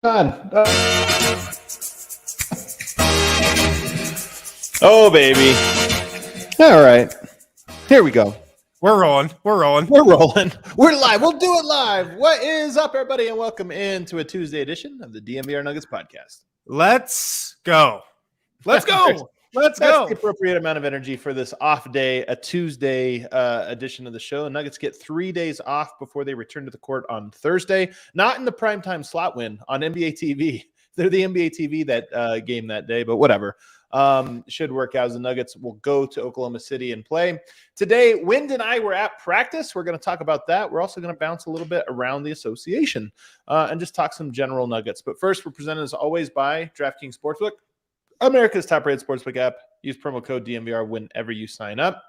On. Oh, baby. All right. Here we go. We're rolling. We're rolling. We're live. We'll do it live. What is up, everybody, and welcome into a Tuesday edition of the DNVR Nuggets podcast. Let's go. Let's go. That's the appropriate amount of energy for this off day, a Tuesday edition of the show. The Nuggets get 3 days off before they return to the court on Thursday. Not in the primetime slot win on NBA TV. They're the NBA TV that game that day, but whatever. Should work out as the Nuggets will go to Oklahoma City and play. Today, Wind and I were at practice. We're going to talk about that. We're also going to bounce a little bit around the association and just talk some general Nuggets. But first, we're presented as always by DraftKings Sportsbook, America's top-rated sportsbook app. Use promo code DNVR whenever you sign up.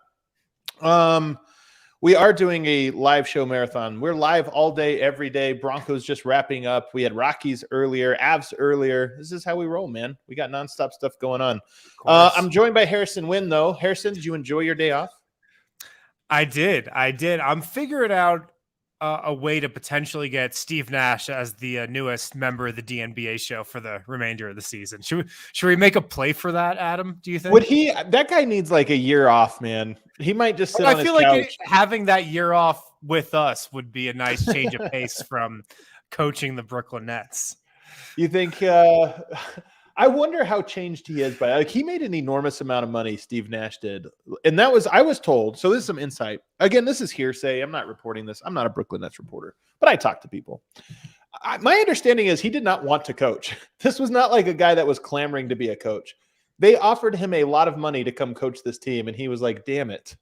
We are doing a live show marathon. We're live all day, every day. Broncos just wrapping up. We had Rockies earlier, Avs earlier. This is how we roll, man. We got nonstop stuff going on. I'm joined by Harrison Wynn, though. Harrison, did you enjoy your day off? I did. I'm figuring out a way to potentially get Steve Nash as the newest member of the DNBA show for the remainder of the season. Should we make a play for that, Adam? Do you think? Would he? That guy needs like a year off, man. He might just sit on his couch. I feel like having that year off with us would be a nice change of pace from coaching the Brooklyn Nets. You think? I wonder how changed he is by he made an enormous amount of money, Steve Nash did. And that was, I was told, so this is some insight. Again, this is hearsay. I'm not reporting this. I'm not a Brooklyn Nets reporter, but I talk to people. My understanding is he did not want to coach. This was not like a guy that was clamoring to be a coach. They offered him a lot of money to come coach this team, and he was like, damn it.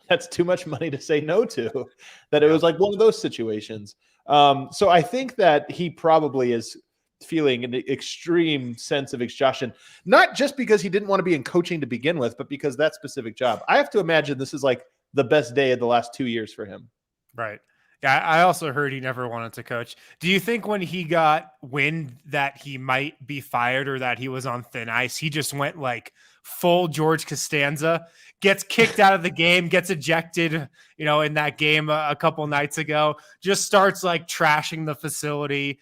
That's too much money to say no to. That it was like one of those situations. So I think that he probably is feeling an extreme sense of exhaustion, not just because he didn't want to be in coaching to begin with, but because that specific job. I have to imagine this is like the best day of the last 2 years for him. Right. Yeah, I also heard he never wanted to coach. Do you think when he got wind that he might be fired or that he was on thin ice, he just went like full George Costanza, gets kicked out of the game, gets ejected, in that game a couple nights ago, just starts like trashing the facility,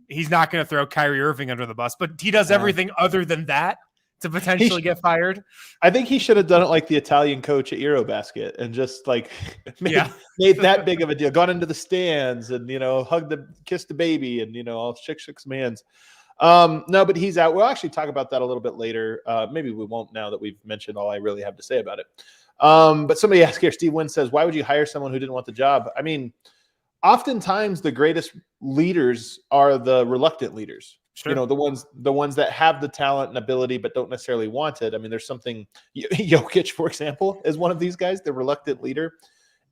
he's not going to throw Kyrie Irving under the bus, but he does everything other than that to potentially get fired. I think he should have done it like the Italian coach at Eurobasket and just like made that big of a deal. Gone into the stands and, kissed the baby and, all shook some hands. No, but he's out. We'll actually talk about that a little bit later. Maybe we won't now that we've mentioned all I really have to say about it. But somebody asked here, Steve Wynn says, why would you hire someone who didn't want the job? I mean, oftentimes the greatest leaders are the reluctant leaders. Sure. The ones that have the talent and ability but don't necessarily want it. I mean, there's something Jokic, for example, is one of these guys, the reluctant leader.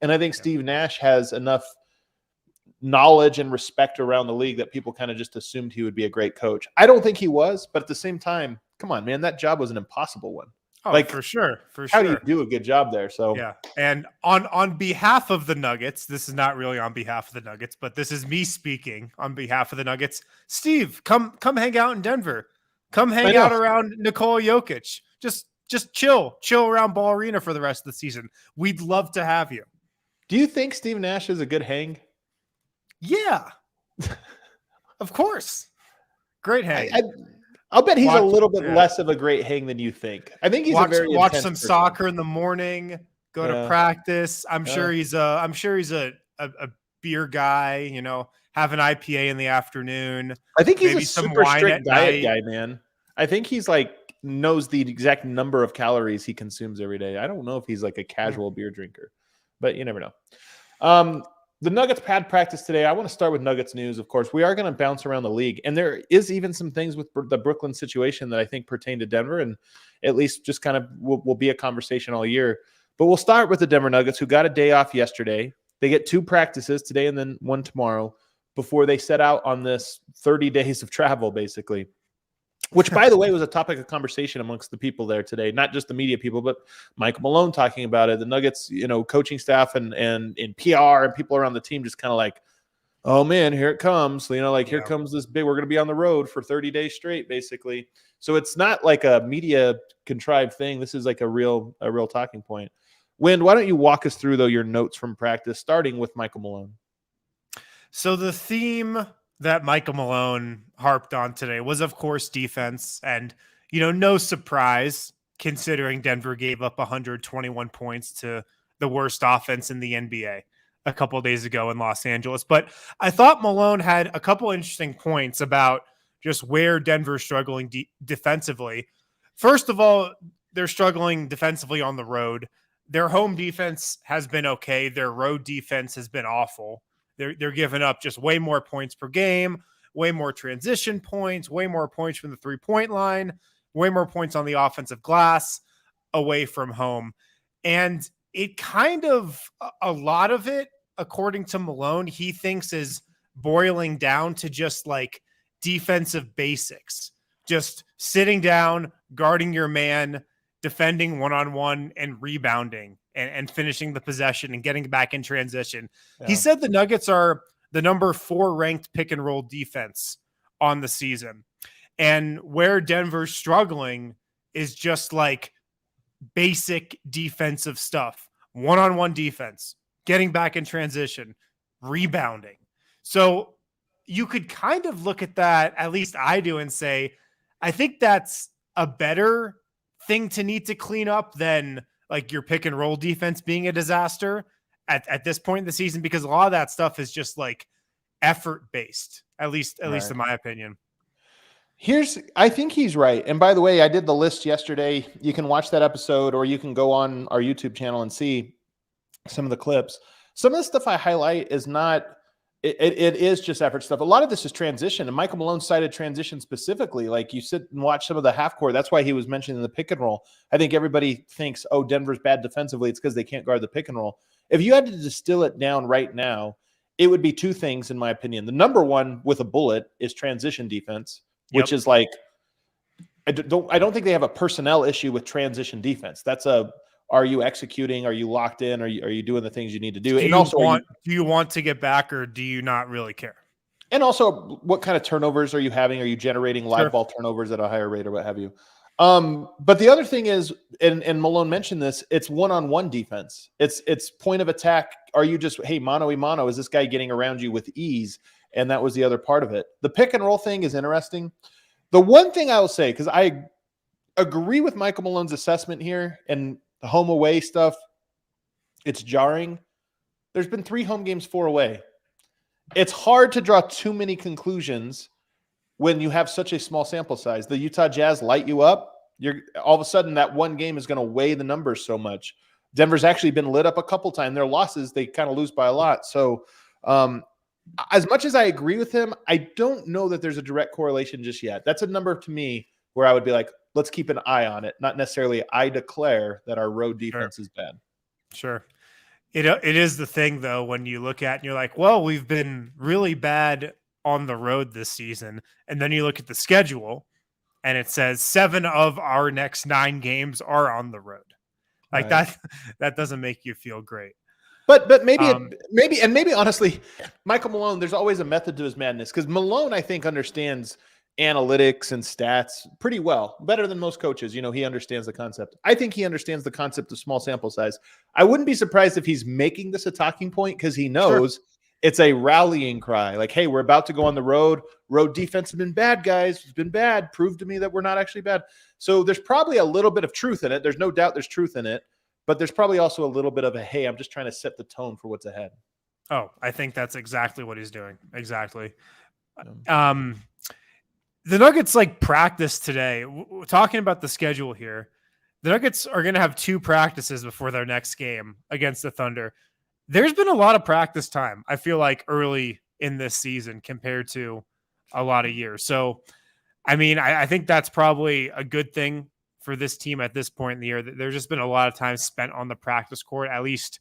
And I think Steve Nash has enough knowledge and respect around the league that people kind of just assumed he would be a great coach. I don't think he was, but at the same time, come on, man, that job was an impossible one. Oh, for sure. How do you do a good job there? So yeah. And on behalf of the Nuggets, this is not really on behalf of the Nuggets, but this is me speaking on behalf of the Nuggets. Steve, come hang out in Denver. Come hang out around Nikola Jokic. Just chill around Ball Arena for the rest of the season. We'd love to have you. Do you think Steve Nash is a good hang? Yeah. Of course. Great hang. I'll bet he's a little bit less of a great hang than you think. I think he's watch some soccer in the morning, go to practice. I'm sure he's a beer guy, have an IPA in the afternoon. I think he's a super strict diet guy, man. I think he's like knows the exact number of calories he consumes every day. I don't know if he's like a casual beer drinker, but you never know. The Nuggets pad practice today. I want to start with Nuggets news, of course. We are going to bounce around the league, and there is even some things with the Brooklyn situation that I think pertain to Denver, and at least just kind of will be a conversation all year. But we'll start with the Denver Nuggets, who got a day off yesterday. They get 2 practices today and then 1 tomorrow before they set out on this 30 days of travel, basically. Which, by the way, was a topic of conversation amongst the people there today, not just the media people, but Michael Malone talking about it. The Nuggets, coaching staff and in PR and people around the team just kind of like, oh, man, here it comes. Here comes this big – we're going to be on the road for 30 days straight, basically. So it's not like a media contrived thing. This is like a real talking point. Wind, why don't you walk us through, though, your notes from practice, starting with Michael Malone? So the theme that Michael Malone harped on today was, of course, defense. And, no surprise considering Denver gave up 121 points to the worst offense in the NBA a couple of days ago in Los Angeles. But I thought Malone had a couple interesting points about just where Denver's struggling defensively. First of all, they're struggling defensively on the road. Their home defense has been okay. Their road defense has been awful. They're giving up just way more points per game, way more transition points, way more points from the 3-point line, way more points on the offensive glass away from home. And it kind of, a lot of it, according to Malone, he thinks is boiling down to just like defensive basics, just sitting down, guarding your man, defending one-on-one and rebounding and finishing the possession and getting back in transition. Yeah. He said the Nuggets are the number 4 ranked pick and roll defense on the season. And where Denver's struggling is just like basic defensive stuff, one-on-one defense, getting back in transition, rebounding. So you could kind of look at that, at least I do, and say, I think that's a better thing to need to clean up than like your pick and roll defense being a disaster at this point in the season, because a lot of that stuff is just like effort based, at least in my opinion. I think he's right. And by the way, I did the list yesterday. You can watch that episode, or you can go on our YouTube channel and see some of the clips. Some of the stuff I highlight is not, it is just effort stuff. A lot of this is transition, and Michael Malone cited transition specifically. Like, you sit and watch some of the half court. That's why he was mentioning the pick and roll. I think everybody thinks, oh, Denver's bad defensively. It's because they can't guard the pick and roll. If you had to distill it down right now, it would be 2 things, in my opinion. The number one with a bullet is transition defense, which is like, I don't think they have a personnel issue with transition defense. That's are you executing? Are you locked in? Are you doing the things you need to do? Do you want to get back, or do you not really care? And also, what kind of turnovers are you having? Are you generating live ball turnovers at a higher rate or what have you? But the other thing is, and Malone mentioned this, it's one-on-one defense. It's point of attack. Are you just, hey, mano-a-mano, is this guy getting around you with ease? And that was the other part of it. The pick and roll thing is interesting. The one thing I will say, because I agree with Michael Malone's assessment here, and the home away stuff, it's jarring. There's been 3 home games, 4 away. It's hard to draw too many conclusions when you have such a small sample size. The Utah Jazz light you up. You're all of a sudden that one game is going to weigh the numbers so much. Denver's actually been lit up a couple times. Their losses, they kind of lose by a lot. So as much as I agree with him, I don't know that there's a direct correlation just yet. That's a number to me where I would be like, let's keep an eye on it. Not necessarily I declare that our road defense is bad. Sure. It is the thing, though, when you look at and you're like, well, we've been really bad on the road this season. And then you look at the schedule and it says 7 of our next 9 games are on the road. Like that doesn't make you feel great. But maybe honestly, Michael Malone, there's always a method to his madness, because Malone, I think, understands analytics and stats pretty well, better than most coaches. He understands the concept. I think he understands the concept of small sample size. I wouldn't be surprised if he's making this a talking point, because he knows it's a rallying cry. Like, hey, we're about to go on the road. Road defense has been bad, guys. It's been bad. Prove to me that we're not actually bad. So there's probably a little bit of truth in it. There's no doubt there's truth in it. But there's probably also a little bit of a, hey, I'm just trying to set the tone for what's ahead. Oh, I think that's exactly what he's doing. Exactly. The Nuggets practice today. We're talking about the schedule here. The Nuggets are going to have 2 practices before their next game against the Thunder. There's been a lot of practice time, I feel like, early in this season compared to a lot of years. So, I mean, I think that's probably a good thing for this team at this point in the year. There's just been a lot of time spent on the practice court, at least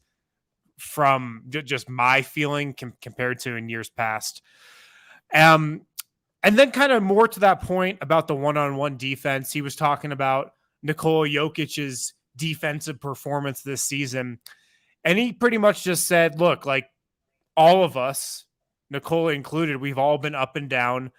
from just my feeling compared to in years past. And then kind of more to that point about the one-on-one defense, he was talking about Nikola Jokic's defensive performance this season. And he pretty much just said, look, like all of us, Nikola included, we've all been up and down.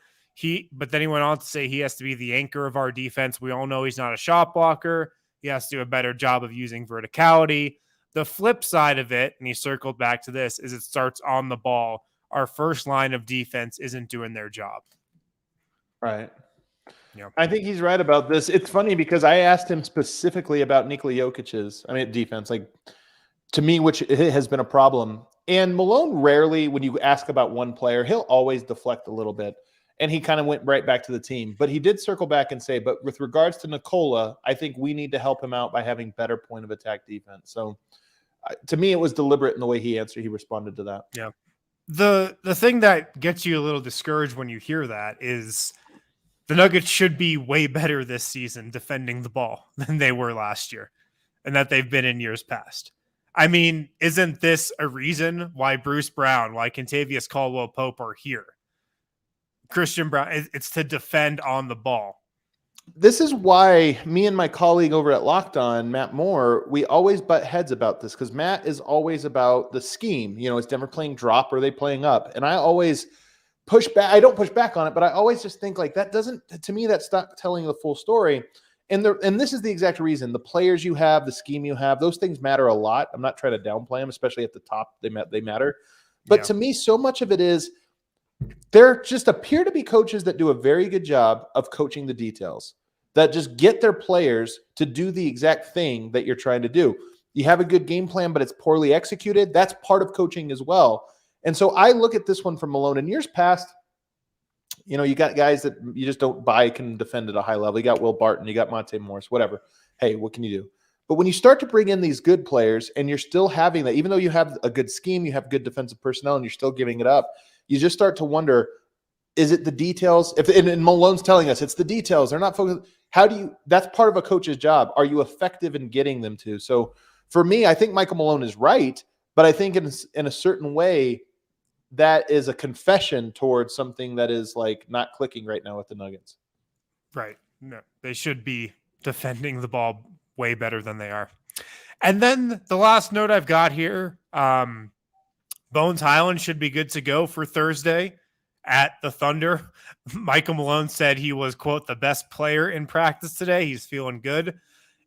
But then he went on to say he has to be the anchor of our defense. We all know he's not a shot blocker. He has to do a better job of using verticality. The flip side of it, and he circled back to this, is it starts on the ball. our first line of defense isn't doing their job. Right. Yeah. I think he's right about this. It's funny because I asked him specifically about Nikola Jokic's, defense, like to me, which has been a problem. And Malone rarely, when you ask about one player, he'll always deflect a little bit. And he kind of went right back to the team. But he did circle back and say, but with regards to Nikola, I think we need to help him out by having better point of attack defense. So to me, it was deliberate in the way he responded to that. Yeah. The thing that gets you a little discouraged when you hear that is the Nuggets should be way better this season defending the ball than they were last year and that they've been in years past. I mean, isn't this a reason why Bruce Brown, why Kentavious Caldwell-Pope are here? Christian Brown, it's to defend on the ball. This is why me and my colleague over at Locked On, Matt Moore, we always butt heads about this because Matt is always about the scheme. Is Denver playing drop or are they playing up? And I always push back. I don't push back on it, but I always just think like that doesn't, to me, that's not telling the full story. And this is the exact reason. The players you have, the scheme you have, those things matter a lot. I'm not trying to downplay them, especially at the top. They matter. But to me, so much of it is there just appear to be coaches that do a very good job of coaching the details, that just get their players to do the exact thing that you're trying to do. You have a good game plan, but it's poorly executed. That's part of coaching as well. And so I look at this one from Malone. In years past, you got guys that you just don't buy can defend at a high level. You got Will Barton, you got Monte Morris, whatever. Hey, what can you do? But when you start to bring in these good players and you're still having that, even though you have a good scheme, you have good defensive personnel, and you're still giving it up, you just start to wonder, is it the details? And Malone's telling us it's the details. They're not focused. That's part of a coach's job. Are you effective in getting them to? So for me, I think Michael Malone is right, but I think in a certain way, that is a confession towards something that is like not clicking right now with the Nuggets. Right. No, they should be defending the ball way better than they are. And then the last note I've got here, Bones Highland should be good to go for Thursday at the Thunder. Michael Malone said he was, quote, the best player in practice today. He's feeling good.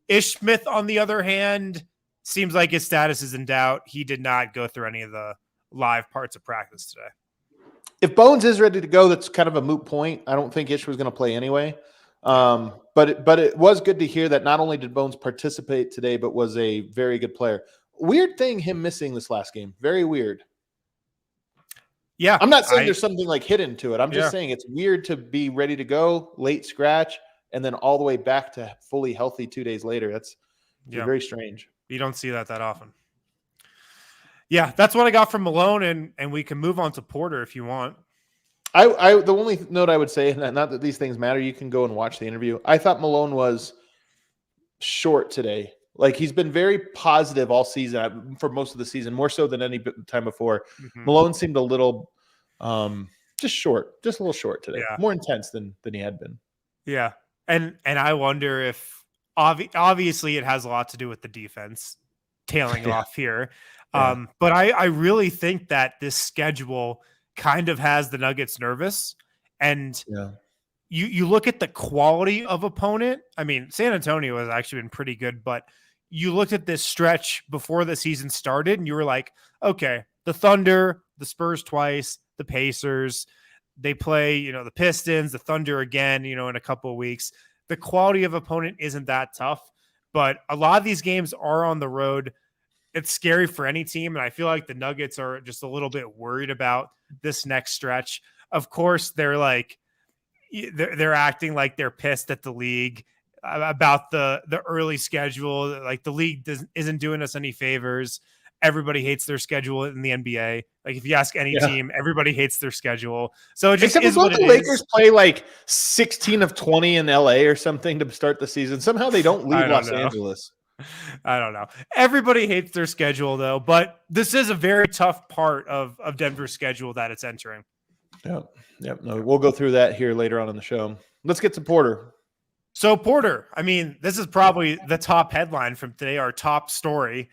Ish Smith, on the other hand, seems like his status is in doubt. He did not go through any of the live parts of practice today. If Bones is ready to go, that's kind of a moot point. I don't think Ish was going to play anyway. But it was good to hear that not only did Bones participate today, but was a very good player. Weird thing, him missing this last game. Very weird. Yeah. I'm not saying there's something like hidden to it. I'm just saying it's weird to be ready to go, late scratch, and then all the way back to fully healthy 2 days later. That's very strange. You don't see that often. Yeah, that's what I got from Malone, and we can move on to Porter if you want. The only note I would say, not that these things matter, you can go and watch the interview. I thought Malone was short today. Like, he's been very positive all season, for most of the season, more so than any time before. Mm-hmm. Malone seemed a little just short, just a little short today. Yeah. More intense than he had been. Yeah, and I wonder if obviously it has a lot to do with the defense tailing off here. Yeah. But I really think that this schedule kind of has the Nuggets nervous. And you look at the quality of opponent. I mean, San Antonio has actually been pretty good, but you looked at this stretch before the season started and you were like, okay, the Thunder, the Spurs twice, the Pacers, they play, the Pistons, the Thunder again, in a couple of weeks. The quality of opponent isn't that tough, but a lot of these games are on the road. It's scary for any team, and I feel like the Nuggets are just a little bit worried about this next stretch. Of course, they're acting like they're pissed at the league about the early schedule. Like, the league isn't doing us any favors. Everybody hates their schedule in the NBA. Like, if you ask any team, everybody hates their schedule. So it just is what it is. The Lakers play like 16 of 20 in LA or something to start the season. Somehow they don't leave Los Angeles. I don't know. Everybody hates their schedule, though, but this is a very tough part of Denver's schedule that it's entering. Yep. No, we'll go through that here later on in the show. Let's get to Porter. So Porter, I mean, this is probably the top headline from today, our top story.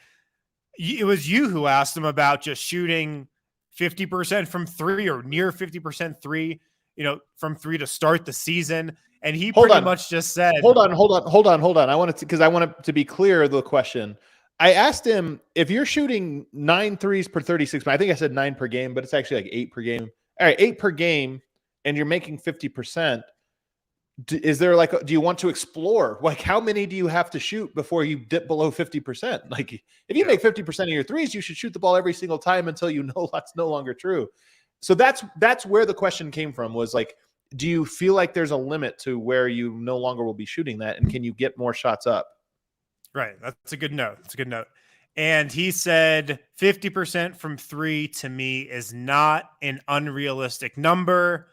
It was you who asked him about just shooting 50% from three or near 50% three, from three to start the season. And he pretty much just said, hold on. I want it to be clear, the question. I asked him, if you're shooting 9 threes per 36, I think I said 9 per game, but it's actually like 8 per game. All right, 8 per game, and you're making 50%. Is there like, do you want to explore? Like, how many do you have to shoot before you dip below 50%? Like, if you make 50% of your threes, you should shoot the ball every single time until you know that's no longer true. So that's where the question came from, was like, do you feel like there's a limit to where you no longer will be shooting that? And can you get more shots up? Right. That's a good note. That's a good note. And he said 50% from 3 to me is not an unrealistic number.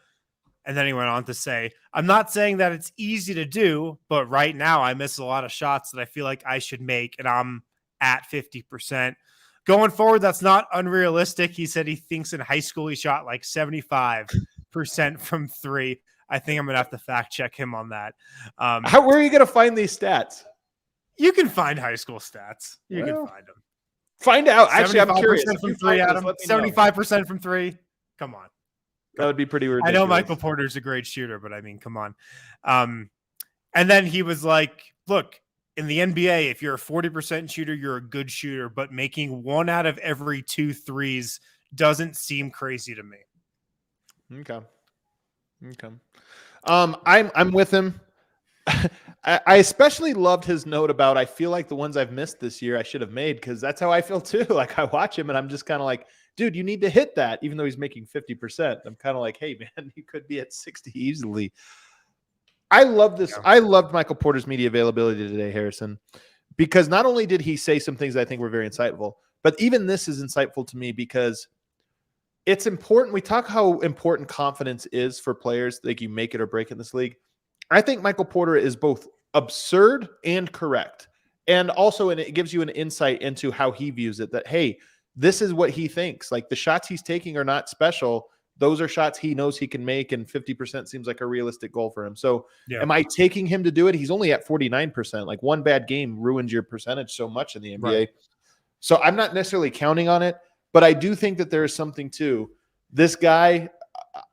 And then he went on to say, I'm not saying that it's easy to do, but right now I miss a lot of shots that I feel like I should make, and I'm at 50%. Going forward, that's not unrealistic. He said he thinks in high school he shot like 75% from 3. I think I'm going to have to fact check him on that. Where are you going to find these stats? You can find high school stats. You can find them. Find out. Actually, I'm curious. From 3, Adam. 75% from 3. Come on. That would be pretty ridiculous. I know Michael Porter's a great shooter, but I mean, come on. And then he was like, look, in the NBA, if you're a 40% shooter, you're a good shooter, but making 1 out of every 2 threes doesn't seem crazy to me. Okay. I'm with him. I especially loved his note about, I feel like the ones I've missed this year I should have made, because that's how I feel too. Like, I watch him and I'm just kind of like, dude, you need to hit that, even though he's making 50%. I'm kind of like, hey, man, you could be at 60 easily. I love this. Yeah. I loved Michael Porter's media availability today, Harrison, because not only did he say some things that I think were very insightful, but even this is insightful to me because it's important. We talk how important confidence is for players. Like, you make it or break it in this league. I think Michael Porter is both absurd and correct. And also, it gives you an insight into how he views it, that, hey, this is what he thinks. Like, the shots he's taking are not special. Those are shots he knows he can make, and 50% seems like a realistic goal for him. So am I taking him to do it? He's only at 49%. Like, one bad game ruins your percentage so much in the NBA. Right. So I'm not necessarily counting on it, but I do think that there is something to this guy.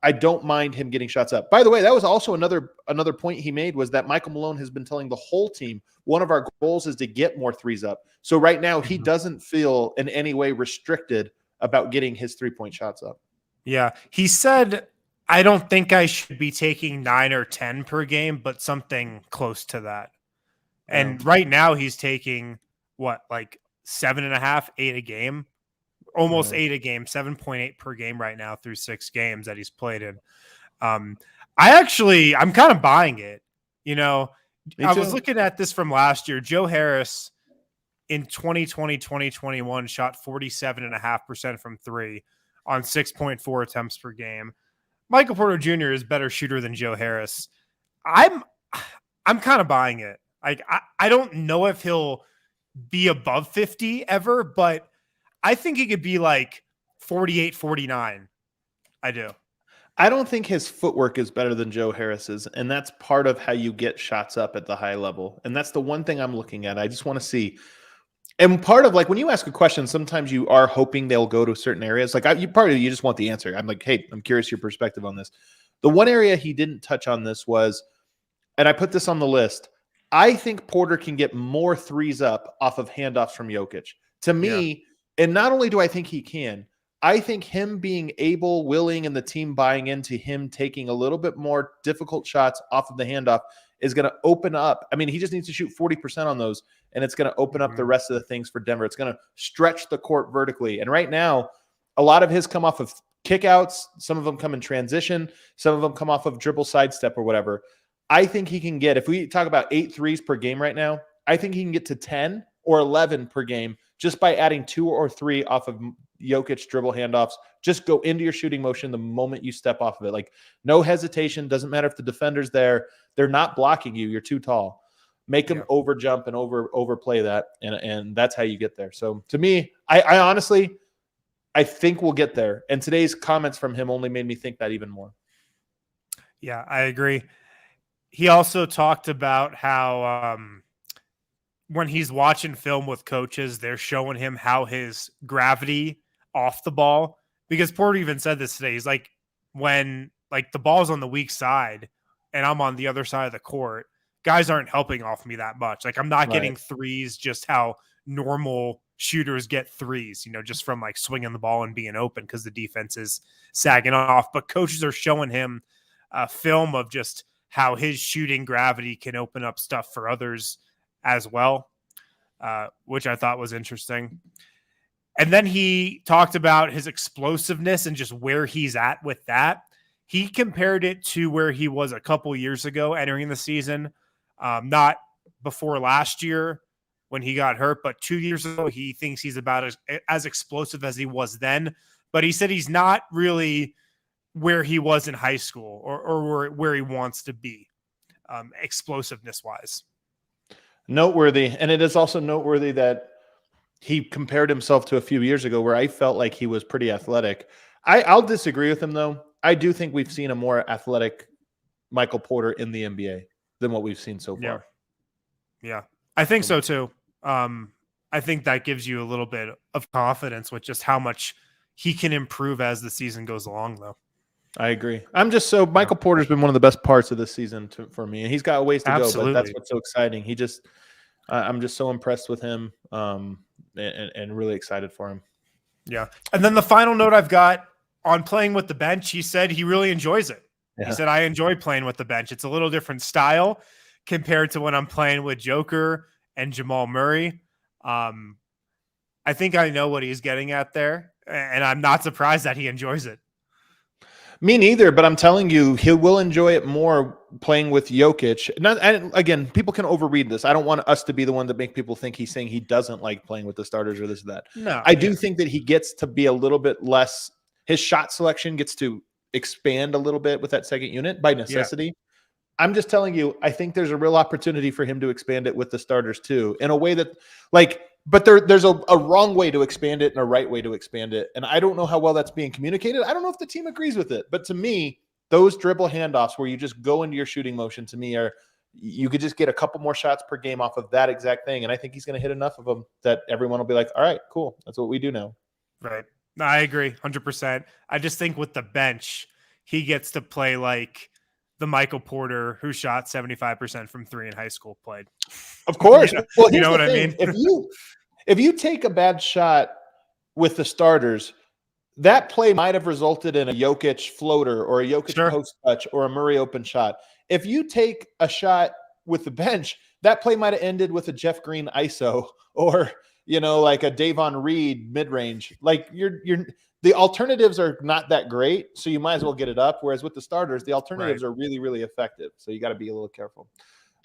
I don't mind him getting shots up. By the way, that was also another point he made, was that Michael Malone has been telling the whole team, one of our goals is to get more threes up. So right now he doesn't feel in any way restricted about getting his 3-point shots up. Yeah. He said, I don't think I should be taking 9 or 10 per game, but something close to that. And right now he's taking like 7.5, 8 a game. Almost 8 a game, 7.8 per game right now through 6 games that he's played in. I'm kind of buying it. You know, I was looking at this from last year. Joe Harris in 2020, 2021 shot 47.5% from 3 on 6.4 attempts per game. Michael Porter Jr. is a better shooter than Joe Harris. I'm kind of buying it. Like, I don't know if he'll be above 50 ever, but I think he could be like 48, 49. I do. I don't think his footwork is better than Joe Harris's, and that's part of how you get shots up at the high level. And that's the one thing I'm looking at. I just want to see. And part of, like, when you ask a question, sometimes you are hoping they'll go to certain areas. Like, you just want the answer. I'm like, hey, I'm curious your perspective on this. The one area he didn't touch on this was, and I put this on the list, I think Porter can get more threes up off of handoffs from Jokic. To me, and not only do I think he can, I think him being able, willing, and the team buying into him taking a little bit more difficult shots off of the handoff is going to open up. I mean, he just needs to shoot 40% on those, and it's going to open up the rest of the things for Denver. It's going to stretch the court vertically. And right now, a lot of his come off of kickouts. Some of them come in transition. Some of them come off of dribble sidestep or whatever. I think he can get, if we talk about 8 threes per game right now, I think he can get to 10 or 11 per game just by adding 2 or 3 off of Jokic dribble handoffs. Just go into your shooting motion the moment you step off of it. Like, no hesitation. Doesn't matter if the defender's there. They're not blocking you. You're too tall. Make them over jump and overplay that. And that's how you get there. So to me, I honestly, I think we'll get there. And today's comments from him only made me think that even more. Yeah, I agree. He also talked about how, when he's watching film with coaches, they're showing him how his gravity off the ball, because Porter even said this today. He's like, when like the ball's on the weak side and I'm on the other side of the court, guys aren't helping off me that much. Like, I'm not getting threes just how normal shooters get threes, just from like swinging the ball and being open because the defense is sagging off. But coaches are showing him a film of just how his shooting gravity can open up stuff for others as well, which I thought was interesting. And then he talked about his explosiveness and just where he's at with that. He compared it to where he was a couple years ago entering the season, not before last year when he got hurt, but 2 years ago. He thinks he's about as explosive as he was then, but he said he's not really where he was in high school or where he wants to be, explosiveness wise. Noteworthy. And it is also noteworthy that he compared himself to a few years ago where I felt like he was pretty athletic. I'll disagree with him, though. I do think we've seen a more athletic Michael Porter in the NBA than what we've seen so far. Yeah, I think so, too. I think that gives you a little bit of confidence with just how much he can improve as the season goes along, though. I agree. Michael Porter's been one of the best parts of this season for me, and he's got a ways to go, but that's what's so exciting. I'm just so impressed with him, and really excited for him. Yeah. And then the final note I've got on playing with the bench, he said he really enjoys it. Yeah. He said, I enjoy playing with the bench. It's a little different style compared to when I'm playing with Joker and Jamal Murray. I think I know what he's getting at there, and I'm not surprised that he enjoys it. Me neither, but I'm telling you, he will enjoy it more playing with Jokic. And again, people can overread this. I don't want us to be the one to make people think he's saying he doesn't like playing with the starters or this or that. No, I do think that he gets to be a little bit less. His shot selection gets to expand a little bit with that second unit by necessity. Yeah. I'm just telling you, I think there's a real opportunity for him to expand it with the starters too, in a way that, but there's a wrong way to expand it and a right way to expand it. And I don't know how well that's being communicated. I don't know if the team agrees with it. But to me, those dribble handoffs where you just go into your shooting motion, to me, you could just get a couple more shots per game off of that exact thing. And I think he's going to hit enough of them that everyone will be like, all right, cool. That's what we do now. Right. No, I agree 100%. I just think with the bench, he gets to play like the Michael Porter who shot 75% from three in high school played. Of course. Well, you know what I mean? If you take a bad shot with the starters, that play might have resulted in a Jokic floater or a Jokic post touch or a Murray open shot. If you take a shot with the bench, that play might have ended with a Jeff Green ISO or, like a Davon Reed mid-range. Like the alternatives are not that great, so you might as well get it up. Whereas with the starters, the alternatives are really, really effective. So you got to be a little careful.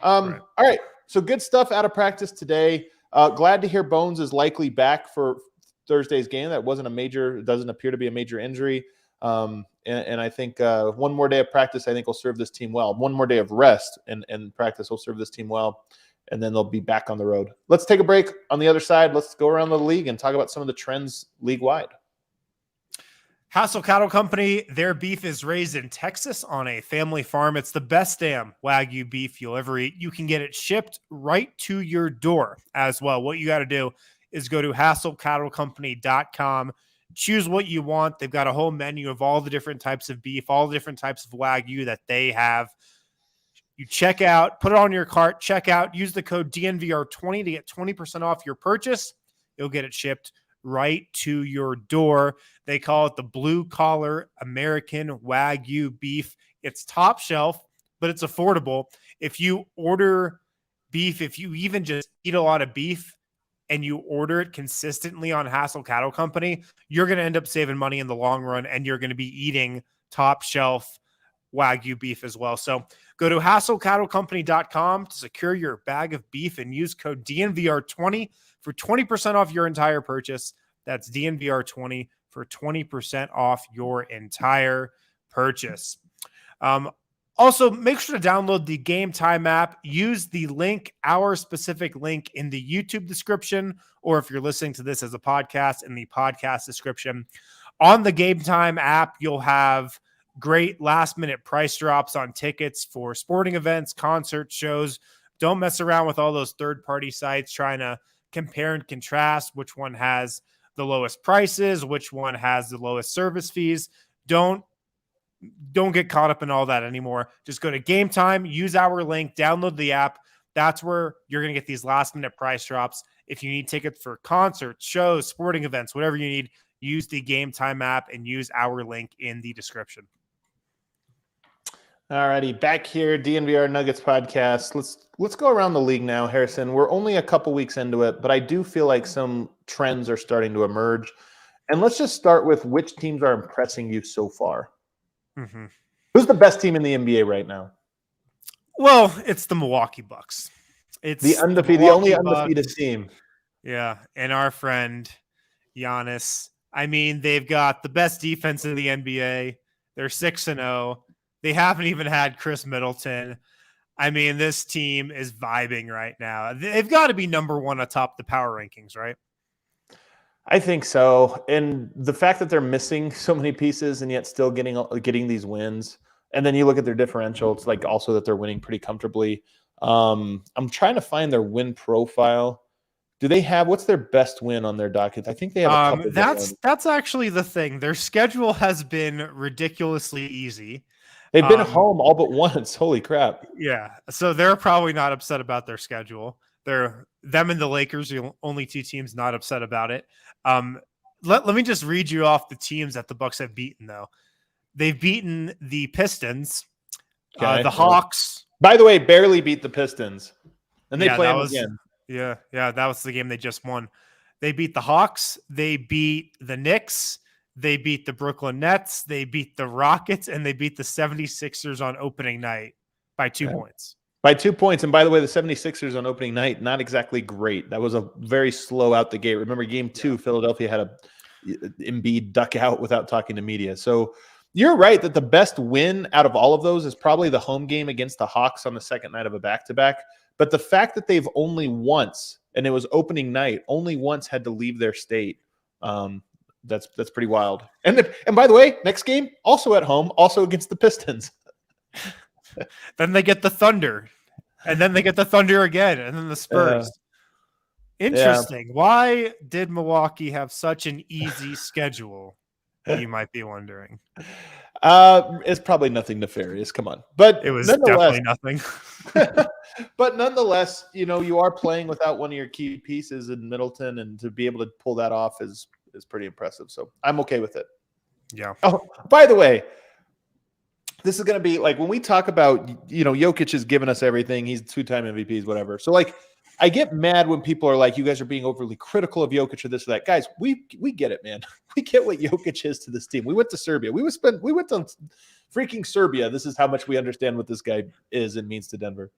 All right. So good stuff out of practice today. Glad to hear Bones is likely back for Thursday's game. That doesn't appear to be a major injury. And I think one more day of practice, I think, will serve this team well. One more day of rest and practice will serve this team well. And then they'll be back on the road. Let's take a break. On the other side, let's go around the league and talk about some of the trends league-wide. Hassel Cattle Company, their beef is raised in Texas on a family farm. It's the best damn Wagyu beef you'll ever eat. You can get it shipped right to your door as well. What you got to do is go to HassleCattleCompany.com, choose what you want. They've got a whole menu of all the different types of beef, all the different types of Wagyu that they have. You check out, put it on your cart, check out, use the code DNVR20 to get 20% off your purchase. You'll get it shipped right to your door. They call it the blue collar American Wagyu beef. It's top shelf, but it's affordable. If you order beef, if you even just eat a lot of beef and you order it consistently on Hassel Cattle Company, you're going to end up saving money in the long run, and you're going to be eating top shelf Wagyu beef as well. So go to HassleCattleCompany.com to secure your bag of beef and use code DNVR20 for 20% off your entire purchase. That's DNVR20 for 20% off your entire purchase. Also, make sure to download the Game Time app. Use the link, our specific link in the YouTube description, or if you're listening to this as a podcast, in the podcast description. On the Game Time app, you'll have great last-minute price drops on tickets for sporting events, concert shows. Don't mess around with all those third-party sites trying to compare and contrast which one has the lowest prices, which one has the lowest service fees. Don't get caught up in all that anymore. Just go to Game Time, use our link, download the app. That's where you're going to get these last-minute price drops. If you need tickets for concerts, shows, sporting events, whatever you need, use the Game Time app and use our link in the description. All righty, back here, DNVR Nuggets podcast. Let's go around the league now, Harrison. We're only a couple weeks into it, but I do feel like some trends are starting to emerge. And let's just start with which teams are impressing you so far. Mm-hmm. Who's the best team in the NBA right now? Well, it's the Milwaukee Bucks. It's the only undefeated team. Yeah, and our friend Giannis. I mean, they've got the best defense in the NBA. They're 6-0. They haven't even had Chris Middleton. I mean, this team is vibing right now. They've got to be number one atop the power rankings, right? I think so. And the fact that they're missing so many pieces and yet still getting these wins. And then you look at their differential, it's like also that they're winning pretty comfortably. I'm trying to find their win profile. Do they have, what's their best win on their docket? I think they have a couple. That's actually the thing. Their schedule has been ridiculously easy. They've been home all but once. Holy crap. Yeah. So they're probably not upset about their schedule. Them and the Lakers are the only two teams not upset about it. Let me just read you off the teams that the Bucks have beaten, though. They've beaten the Pistons, the Hawks. By the way, barely beat the Pistons. And they play them again. Yeah, that was the game they just won. They beat the Hawks. They beat the Knicks. They beat the Brooklyn Nets. They beat the Rockets. And they beat the 76ers on opening night by 2 points. By 2 points. And by the way, the 76ers on opening night, not exactly great. That was a very slow out the gate. Remember, game 2, Philadelphia had a Embiid duck out without talking to media. So you're right that the best win out of all of those is probably the home game against the Hawks on the second night of a back-to-back. But the fact that they've only once, and it was opening night, only once had to leave their state, that's pretty wild. And by the way, next game, also at home, also against the Pistons. Then they get the Thunder. And then they get the Thunder again. And then the Spurs. Interesting. Yeah. Why did Milwaukee have such an easy schedule? You might be wondering. It's probably nothing nefarious. Come on. But it was definitely nothing. But nonetheless, you are playing without one of your key pieces in Middleton, and to be able to pull that off is pretty impressive. So I'm okay with it. Yeah. Oh, by the way, this is going to be like when we talk about, Jokic has given us everything. He's 2-time MVPs, whatever. So like, I get mad when people are like, you guys are being overly critical of Jokic or this or that. Guys, we get it, man. We get what Jokic is to this team. We went to Serbia. We went to freaking Serbia. This is how much we understand what this guy is and means to Denver.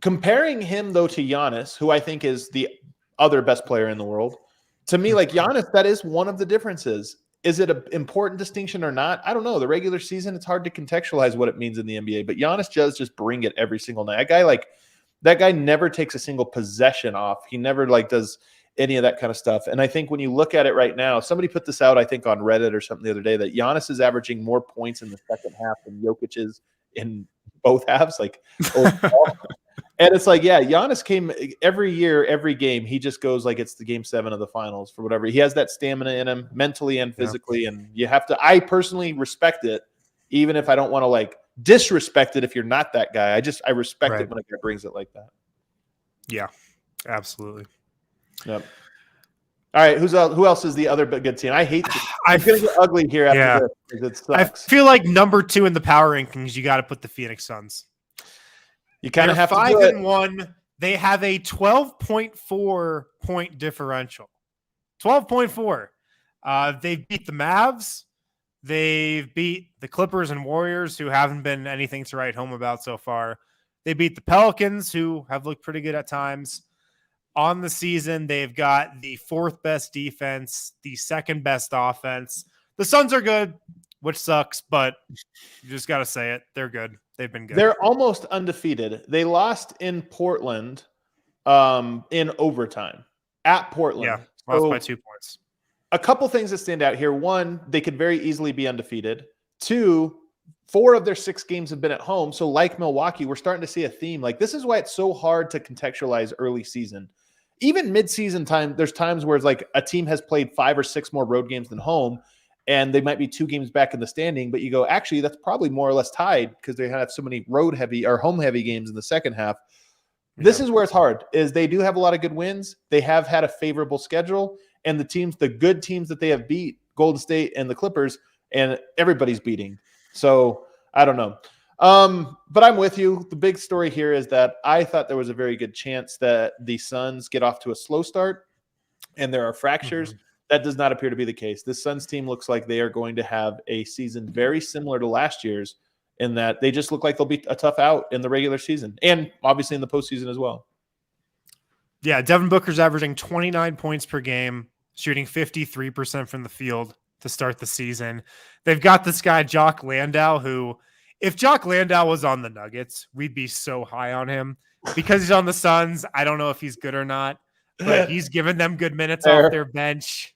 Comparing him, though, to Giannis, who I think is the other best player in the world, to me, like Giannis, that is one of the differences. Is it an important distinction or not? I don't know. The regular season, it's hard to contextualize what it means in the NBA, but Giannis does just bring it every single night. That guy never takes a single possession off. He never does any of that kind of stuff. And I think when you look at it right now, somebody put this out, I think on Reddit or something the other day, that Giannis is averaging more points in the second half than Jokic is in both halves. And it's Giannis came every year, every game. He just goes like it's the game 7 of the finals for whatever. He has that stamina in him mentally and physically. Yeah. And you have to, I personally respect it, even if I don't want to disrespect it if you're not that guy. I respect it when a guy brings it like that. Yeah, absolutely. Yep. All right, who else is the other good team? I hate this. It's going to get ugly here after this because it sucks. I feel like number 2 in the power rankings, you got to put the Phoenix Suns. You kind of have to do it. 5-1. They have a 12.4 point differential. 12.4. They beat the Mavs. They've beat the Clippers and Warriors, who haven't been anything to write home about so far. They beat the Pelicans, who have looked pretty good at times. On the season, they've got the 4th best defense, the 2nd best offense. The Suns are good, which sucks, but you just got to say it. They're good. They've been good. They're almost undefeated. They lost in Portland in overtime at Portland. Yeah, lost by 2 points. A couple things that stand out here. 1, they could very easily be undefeated. 2, 4 of their 6 games have been at home. So like Milwaukee, we're starting to see a theme. This is why it's so hard to contextualize early season. Even mid-season time, there's times where it's a team has played 5 or 6 more road games than home, and they might be 2 games back in the standing, but you go, actually, that's probably more or less tied because they have so many road heavy or home heavy games in the second half. This is where it's hard, is they do have a lot of good wins. They have had a favorable schedule, and the good teams that they have beat, Golden State and the Clippers, and everybody's beating. So I don't know. But I'm with you. The big story here is that I thought there was a very good chance that the Suns get off to a slow start and there are fractures. That does not appear to be the case. This Suns team looks like they are going to have a season very similar to last year's, in that they just look like they'll be a tough out in the regular season and obviously in the postseason as well. Yeah, Devin Booker's averaging 29 points per game, shooting 53% from the field to start the season. They've got this guy, Jock Landau, who, if Jock Landau was on the Nuggets, we'd be so high on him. Because he's on the Suns, I don't know if he's good or not, but he's given them good minutes off their bench.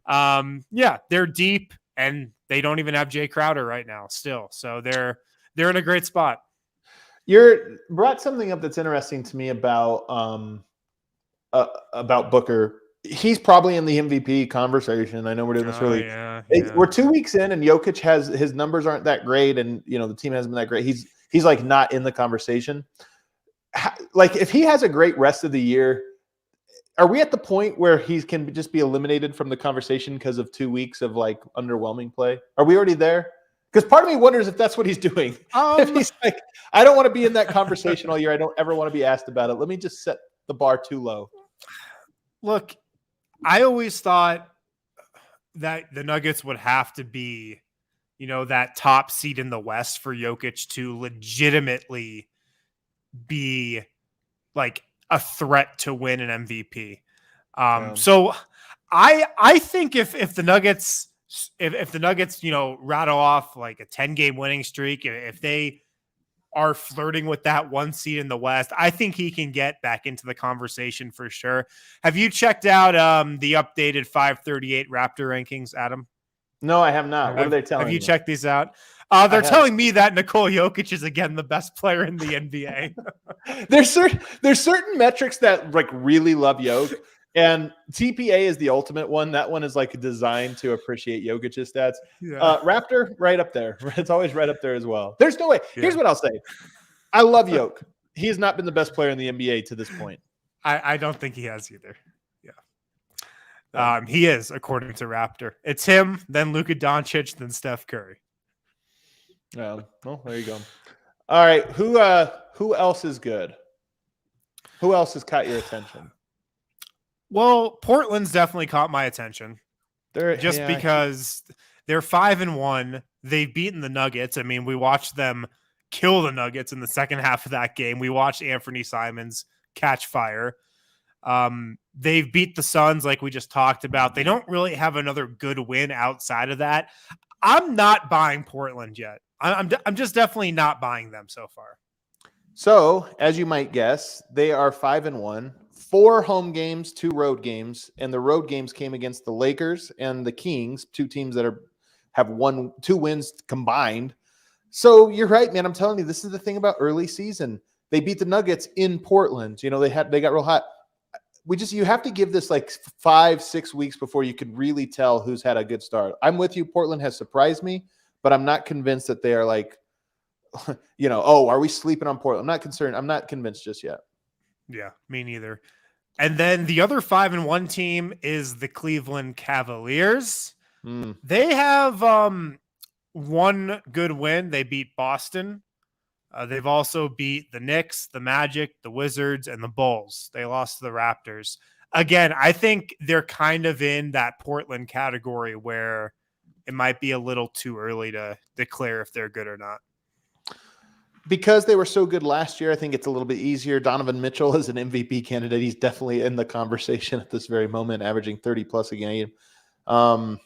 Yeah, they're deep, and they don't even have Jay Crowder right now still. So they're in a great spot. You brought something up that's interesting to me about Booker. He's probably in the MVP conversation. I know we're doing this early. Yeah. We're 2 weeks in, and Jokic his numbers aren't that great, and the team hasn't been that great. He's like not in the conversation. Like, if he has a great rest of the year, are we at the point where he can just be eliminated from the conversation because of 2 weeks of like underwhelming play? Are we already there? Because part of me wonders if that's what he's doing. If he's like, I don't want to be in that conversation all year. I don't ever want to be asked about it. Let me just set the bar too low. Look, I always thought that the Nuggets would have to be, that top seed in the West for Jokic to legitimately be like a threat to win an MVP. So I think if the Nuggets, if the Nuggets, rattle off like a 10-game winning streak, if they are flirting with that one seed in the West, I think he can get back into the conversation for sure. Have you checked out the updated 538 Raptor rankings, Adam? No, I have not. What are they telling you? Have you checked these out? They're telling me that Nikola Jokic is again the best player in the NBA. There's certain metrics that like really love Jokic, and TPA is the ultimate one. That one is like designed to appreciate Jokic's stats. Yeah. Raptor, right up there. It's always right up there as well. There's no way. Yeah. Here's what I'll say. I love Jokic. He has not been the best player in the NBA to this point. I don't think he has either. Yeah. He is, according to Raptor. It's him, then Luka Doncic, then Steph Curry. Well, there you go. All right. Who else is good? Who else has caught your attention? Well, Portland's definitely caught my attention. Because they're 5-1. They've beaten the Nuggets. I mean, we watched them kill the Nuggets in the second half of that game. We watched Anthony Simons catch fire. They've beat the Suns like we just talked about. They don't really have another good win outside of that. I'm not buying Portland yet. I'm just definitely not buying them so far. So, as you might guess, they are 5-1, 4 home games, 2 road games, and the road games came against the Lakers and the Kings, 2 teams that have 2 wins combined. So you're right, man. I'm telling you, this is the thing about early season. They beat the Nuggets in Portland. They got real hot. You have to give this like 5-6 weeks before you could really tell who's had a good start. I'm with you. Portland has surprised me, but I'm not convinced that they are like, are we sleeping on Portland? I'm not concerned. I'm not convinced just yet. Yeah, me neither. And then the other 5-1 team is the Cleveland Cavaliers. They have one good win. They beat Boston. They've also beat the Knicks, the Magic, the Wizards, and the Bulls. They lost to the Raptors. Again, I think they're kind of in that Portland category where it might be a little too early to declare if they're good or not. Because they were so good last year, I think it's a little bit easier. Donovan Mitchell is an MVP candidate. He's definitely in the conversation at this very moment, averaging 30-plus a game. I'm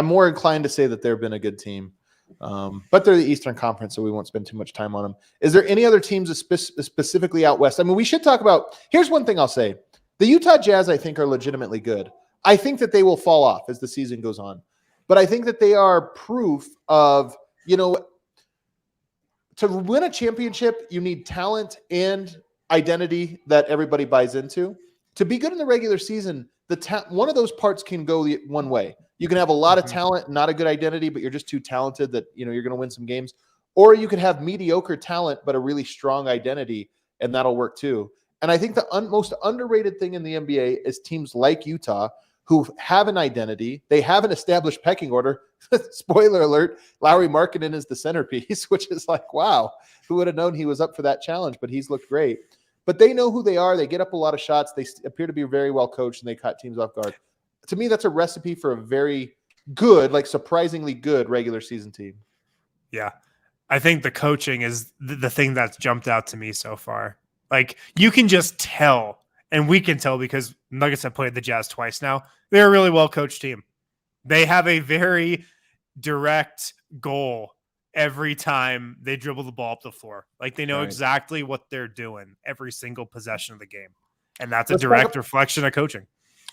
more inclined to say that they've been a good team. But they're the Eastern Conference, so we won't spend too much time on them. Is there any other teams specifically out west? I mean, we should talk about – here's one thing I'll say. The Utah Jazz, I think, are legitimately good. I think that they will fall off as the season goes on. But I think that they are proof of, to win a championship, you need talent and identity that everybody buys into. To be good in the regular season, one of those parts can go one way. You can have a lot of talent, not a good identity, but you're just too talented that you're going to win some games. Or you could have mediocre talent, but a really strong identity, and that'll work too. And I think the most underrated thing in the NBA is teams like Utah who have an identity. They have an established pecking order. Spoiler alert, Lauri Markkanen is the centerpiece, which is like, wow, who would have known he was up for that challenge, but he's looked great. But they know who they are. They get up a lot of shots. They appear to be very well coached, and they caught teams off guard. To me, that's a recipe for a very good, like surprisingly good regular season team. Yeah. I think the coaching is the thing that's jumped out to me so far. Like, you can just tell, and we can tell because Nuggets have played the Jazz twice now. They're a really well-coached team. They have a very direct goal every time they dribble the ball up the floor. Like, they know exactly what they're doing every single possession of the game. And that's a direct reflection of coaching.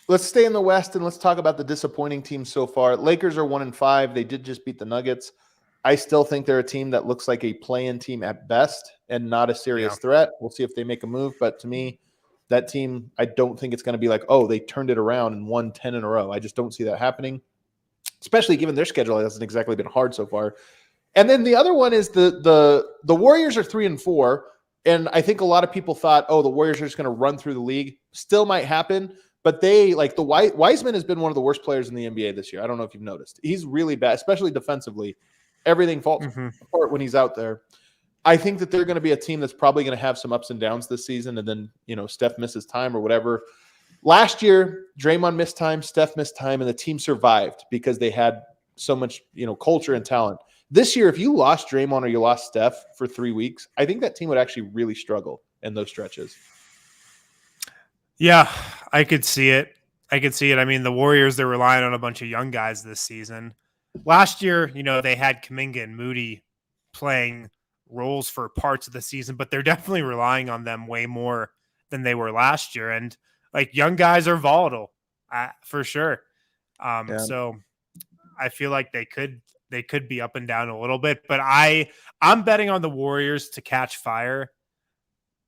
Let's stay in the West and let's talk about the disappointing teams so far. Lakers are 1-5. They did just beat the Nuggets. I still think they're a team that looks like a play-in team at best and not a serious threat. We'll see if they make a move. But to me, that team, I don't think it's going to be like, oh, they turned it around and won 10 in a row. I just don't see that happening, especially given their schedule hasn't exactly been hard so far. And then the other one is the Warriors are 3-4. And I think a lot of people thought, oh, the Warriors are just going to run through the league. Still might happen. But they, like, Wiseman has been one of the worst players in the NBA this year. I don't know if you've noticed. He's really bad, especially defensively. Everything falls apart when he's out there. I think that they're going to be a team that's probably going to have some ups and downs this season. And then, Steph misses time or whatever. Last year, Draymond missed time, Steph missed time, and the team survived because they had so much, culture and talent. This year, if you lost Draymond or you lost Steph for 3 weeks, I think that team would actually really struggle in those stretches. Yeah, I could see it. I mean, the Warriors, they're relying on a bunch of young guys this season. Last year, they had Kuminga and Moody playing roles for parts of the season, but they're definitely relying on them way more than they were last year. And like, young guys are volatile for sure. So I feel like they could be up and down a little bit, but I'm betting on the Warriors to catch fire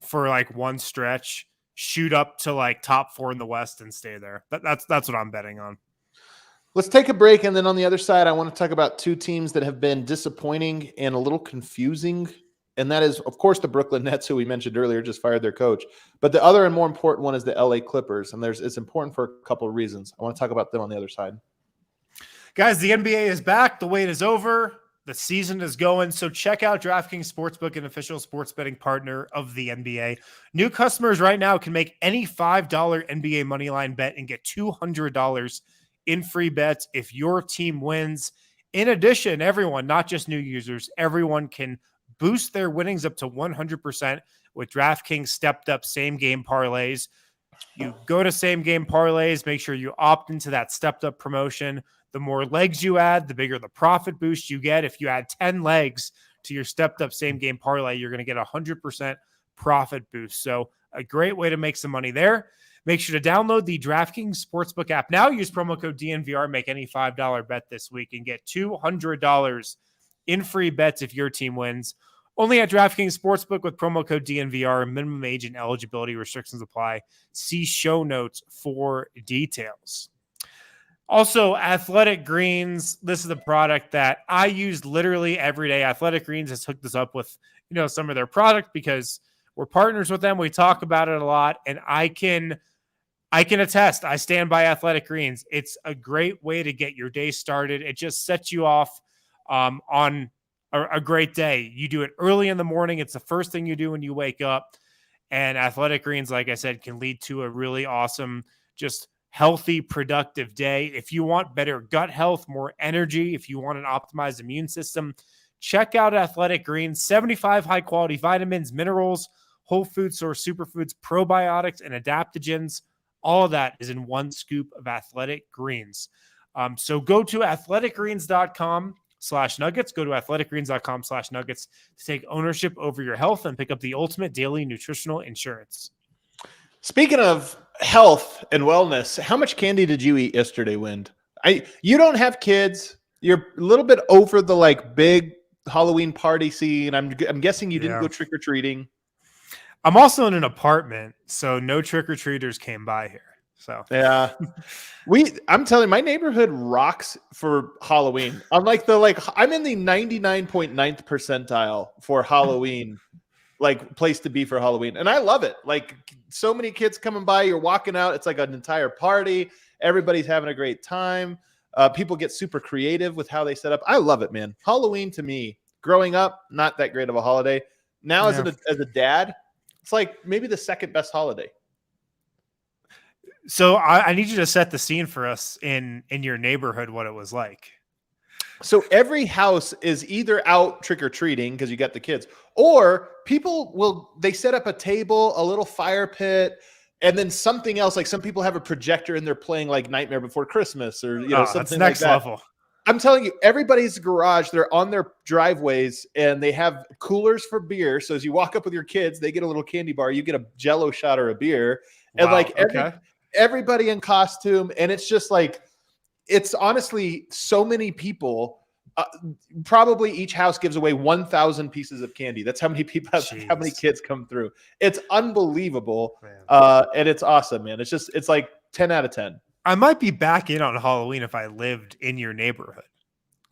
for like one stretch, shoot up to like top 4 in the West and stay there. That's what I'm betting on. Let's take a break, and then on the other side, I want to talk about 2 teams that have been disappointing and a little confusing, and that is, of course, the Brooklyn Nets, who we mentioned earlier, just fired their coach. But the other and more important one is the LA Clippers, and it's important for a couple of reasons. I want to talk about them on the other side. Guys, the NBA is back. The wait is over. The season is going. So check out DraftKings Sportsbook, an official sports betting partner of the NBA. New customers right now can make any $5 NBA moneyline bet and get $200 in free bets if your team wins. In addition, everyone, not just new users, everyone can boost their winnings up to 100% with DraftKings stepped up same game parlays. You go to same game parlays, make sure you opt into that stepped up promotion. The more legs you add, the bigger the profit boost you get. If you add 10 legs to your stepped up same game parlay, you're going to get 100% profit boost. So a great way to make some money there. Make sure to download the DraftKings Sportsbook app now. Use promo code DNVR. Make any $5 bet this week and get $200 in free bets if your team wins. Only at DraftKings Sportsbook with promo code DNVR. Minimum age and eligibility restrictions apply. See show notes for details. Also, Athletic Greens. This is the product that I use literally every day. Athletic Greens has hooked us up with, some of their product because we're partners with them. We talk about it a lot, and I can attest. I stand by Athletic Greens. It's a great way to get your day started. It just sets you off on a great day. You do it early in the morning. It's the first thing you do when you wake up. And Athletic Greens, like I said, can lead to a really awesome, just healthy, productive day. If you want better gut health, more energy, if you want an optimized immune system, check out Athletic Greens. 75 high-quality vitamins, minerals, whole food source superfoods, probiotics, and adaptogens. All of that is in one scoop of Athletic Greens. So go to athleticgreens.com/nuggets. Go to athleticgreens.com/nuggets to take ownership over your health and pick up the ultimate daily nutritional insurance. Speaking of health and wellness, how much candy did you eat yesterday, Wind? You don't have kids. You're a little bit over the big Halloween party scene. I'm guessing you didn't go trick-or-treating. I'm also in an apartment, so no trick-or-treaters came by here. So yeah, I'm telling you, my neighborhood rocks for Halloween. I'm I'm in the 99.9th percentile for Halloween. like place to be for Halloween. And I love it. Like so many kids coming by, you're walking out. It's like an entire party. Everybody's having a great time. People get super creative with how they set up. I love it, man. Halloween to me, growing up, not that great of a holiday. Now as a dad, it's like maybe the second best holiday. So I need you to set the scene for us in your neighborhood, what it was like. So every house is either out trick-or-treating because you got the kids, or they set up a table, a little fire pit, and then something else. Like some people have a projector and they're playing like Nightmare Before Christmas or, something that's next like that. level. I'm telling you, everybody's garage, they're on their driveways and they have coolers for beer. So as you walk up with your kids, they get a little candy bar, you get a Jello shot or a beer. And everybody in costume. And it's just like, it's honestly so many people. Probably each house gives away 1,000 pieces of candy. That's how many people, how many kids come through. It's unbelievable. And it's awesome, man. It's like 10 out of 10. I might be back in on Halloween if I lived in your neighborhood.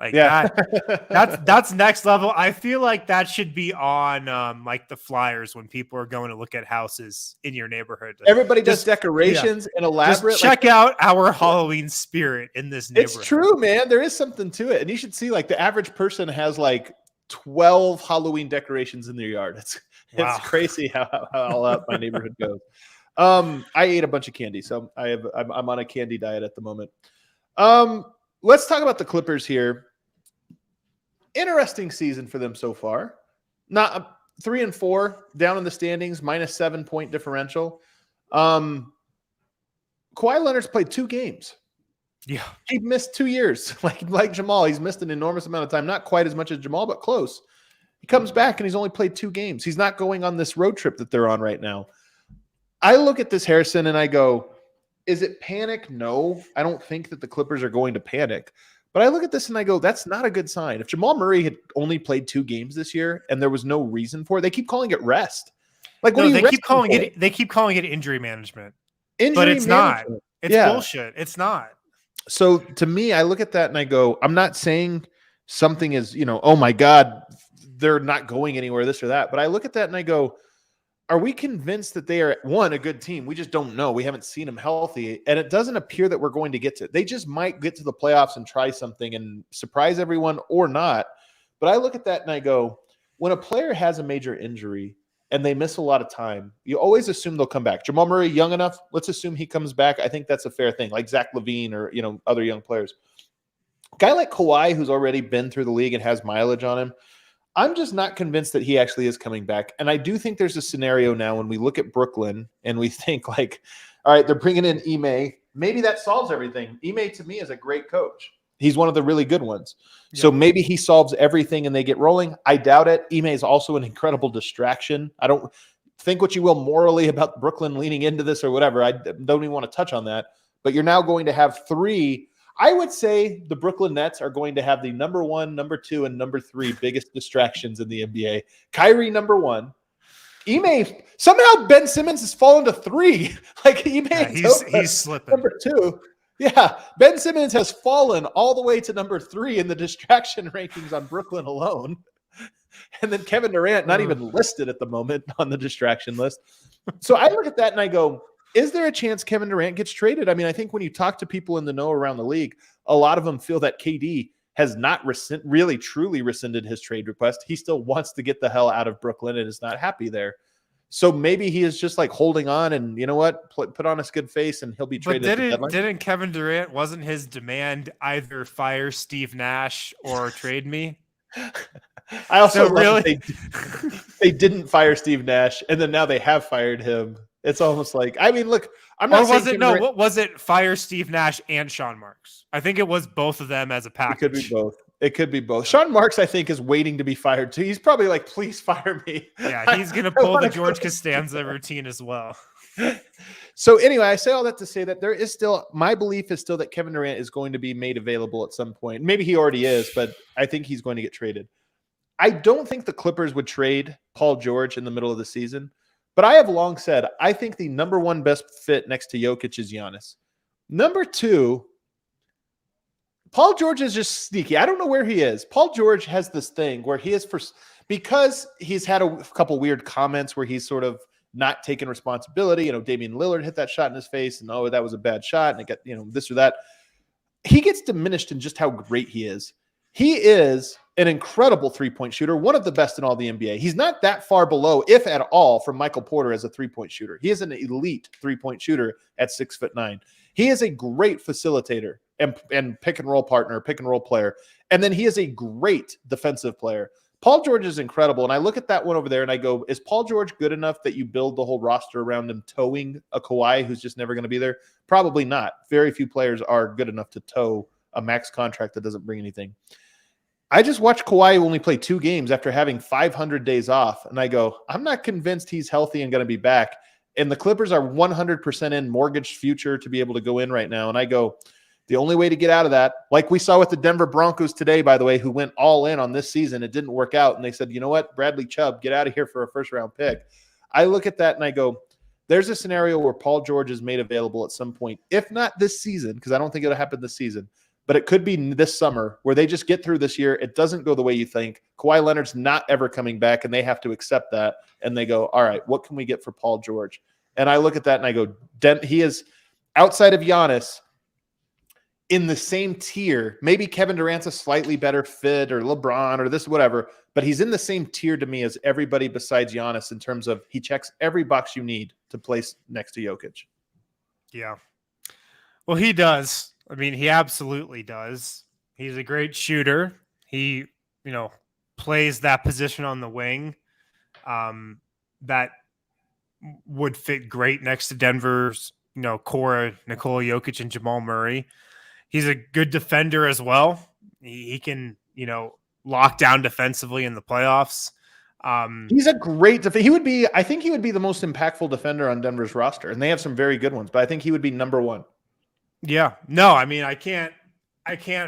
Like that's next level. I feel like that should be on like the flyers when people are going to look at houses in your neighborhood. Everybody does decorations and elaborate. Just check out our Halloween spirit in this neighborhood. It's true, man. There is something to it. And you should see like the average person has like 12 Halloween decorations in their yard. It's crazy how all out my neighborhood goes. I ate a bunch of candy, so I'm on a candy diet at the moment. Let's talk about the Clippers here. Interesting season for them so far. Not 3-4 down in the standings, -7 point differential. Kawhi Leonard's played 2 games. Yeah, he missed 2 years. Like Jamal, he's missed an enormous amount of time. Not quite as much as Jamal, but close. He comes back and he's only played 2 games. He's not going on this road trip that they're on right now. I look at this, Harrison, and I go, is it panic? No, I don't think that the Clippers are going to panic. But I look at this and I go, that's not a good sign. If Jamal Murray had only played 2 games this year and there was no reason for it, they keep calling it rest. Like they keep calling it injury management. But it's not. It's bullshit. It's not. So to me, I look at that and I go, I'm not saying something is, oh my God, they're not going anywhere, this or that. But I look at that and I go, are we convinced that they are, one, a good team? We just don't know. We haven't seen them healthy. And it doesn't appear that we're going to get to it. They just might get to the playoffs and try something and surprise everyone or not. But I look at that and I go, when a player has a major injury and they miss a lot of time, you always assume they'll come back. Jamal Murray, young enough, let's assume he comes back. I think that's a fair thing, like Zach LaVine or, other young players. A guy like Kawhi, who's already been through the league and has mileage on him, I'm just not convinced that he actually is coming back. And I do think there's a scenario now when we look at Brooklyn and we think like, all right, they're bringing in Ime. Maybe that solves everything. Ime to me is a great coach. He's one of the really good ones. Yep. So maybe he solves everything and they get rolling. I doubt it. Ime is also an incredible distraction. I don't think what you will morally about Brooklyn leaning into this or whatever. I don't even want to touch on that. But you're now going to have 3. I would say the Brooklyn Nets are going to have the number 1, number 2, and number 3 biggest distractions in the NBA. Kyrie, number 1. Ime, somehow Ben Simmons has fallen to 3. Like Ime, he's slipping. Number 2. Yeah, Ben Simmons has fallen all the way to number 3 in the distraction rankings on Brooklyn alone. And then Kevin Durant, not even listed at the moment on the distraction list. So I look at that and I go, is there a chance Kevin Durant gets traded? I mean, I think when you talk to people in the know around the league, a lot of them feel that KD has not really truly rescinded his trade request. He still wants to get the hell out of Brooklyn and is not happy there. So maybe he is just like holding on and you know what, put on a good face and he'll be traded. But didn't Kevin Durant, wasn't his demand either fire Steve Nash or trade me? I also really they didn't fire Steve Nash and then now they have fired him. It's almost like, I mean, look, I'm not saying what was it? Fire Steve Nash and Sean Marks. I think it was both of them as a package. It could be both. Sean Marks, I think, is waiting to be fired too. He's probably like, please fire me. Yeah, he's going to pull the George Costanza routine as well. So anyway, I say all that to say that there is still, my belief is still that Kevin Durant is going to be made available at some point. Maybe he already is, but I think he's going to get traded. I don't think the Clippers would trade Paul George in the middle of the season. But I have long said, I think the number 1 best fit next to Jokic is Giannis. Number 2, Paul George is just sneaky. I don't know where he is. Paul George has this thing where he is because he's had a couple weird comments where he's sort of not taking responsibility. Damian Lillard hit that shot in his face and, that was a bad shot. And it got, this or that. He gets diminished in just how great he is. He is an incredible three-point shooter, one of the best in all the NBA. He's not that far below, if at all, from Michael Porter as a three-point shooter. He is an elite three-point shooter at 6'9". He is a great facilitator and pick and roll partner, pick and roll player. And then he is a great defensive player. Paul George is incredible. And I look at that one over there and I go, is Paul George good enough that you build the whole roster around him towing a Kawhi who's just never going to be there? Probably not. Very few players are good enough to tow a max contract that doesn't bring anything. I just watched Kawhi only play 2 games after having 500 days off. And I go, I'm not convinced he's healthy and going to be back. And the Clippers are 100% in mortgaged future to be able to go in right now. And I go, the only way to get out of that, like we saw with the Denver Broncos today, by the way, who went all in on this season, it didn't work out. And they said, you know what, Bradley Chubb, get out of here for a first-round pick. I look at that and I go, there's a scenario where Paul George is made available at some point, if not this season, because I don't think it'll happen this season, but it could be this summer where they just get through this year. It doesn't go the way you think. Kawhi Leonard's not ever coming back, and they have to accept that. And they go, all right, what can we get for Paul George? And I look at that and I go, he is outside of Giannis in the same tier. Maybe Kevin Durant's a slightly better fit or LeBron or this, whatever, but he's in the same tier to me as everybody besides Giannis in terms of he checks every box you need to place next to Jokic. Yeah. Well, he does. I mean, he absolutely does. He's a great shooter. He, plays that position on the wing that would fit great next to Denver's, core, Nikola Jokic and Jamal Murray. He's a good defender as well. He can, lock down defensively in the playoffs. He's a great defender. I think he would be the most impactful defender on Denver's roster. And they have some very good ones, but I think he would be number 1. Yeah. No, I mean, I can't